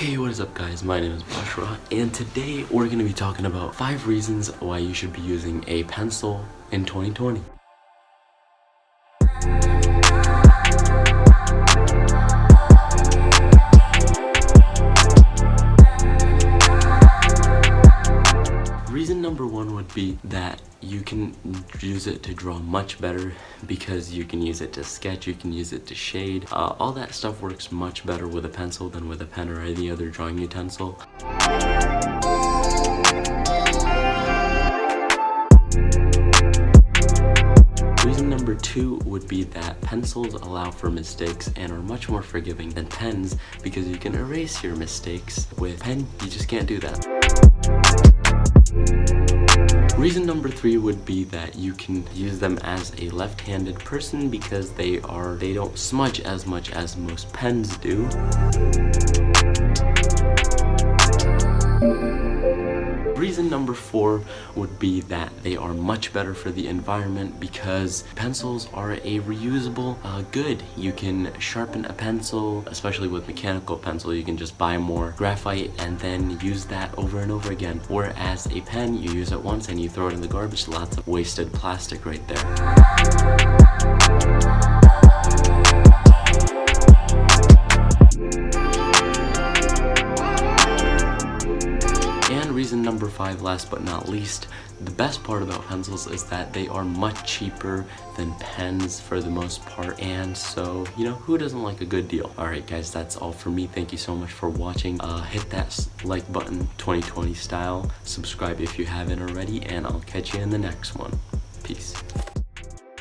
Hey, what is up guys? My name is Basharat, and today we're going to be talking about 5 reasons why you should be using a pencil in 2020. Reason number 1 would be that you can use it to draw much better because you can use it to sketch, you can use it to shade. All that stuff works much better with a pencil than with a pen or any other drawing utensil. Reason number 2 would be that pencils allow for mistakes and are much more forgiving than pens because you can erase your mistakes. With pen, you just can't do that. Reason number 3 would be that you can use them as a left-handed person because they don't smudge as much as most pens do. Reason number 4 would be that they are much better for the environment because pencils are a reusable good. You can sharpen a pencil, especially with mechanical pencil. You can just buy more graphite and then use that over and over again. Whereas a pen, you use it once and you throw it in the garbage. Lots of wasted plastic right there. Reason number 5, last but not least, the best part about pencils is that they are much cheaper than pens for the most part, and so, you know, who doesn't like a good deal? Alright guys, that's all for me. Thank you so much for watching. Hit that like button 2020 style, subscribe if you haven't already, and I'll catch you in the next one. Peace.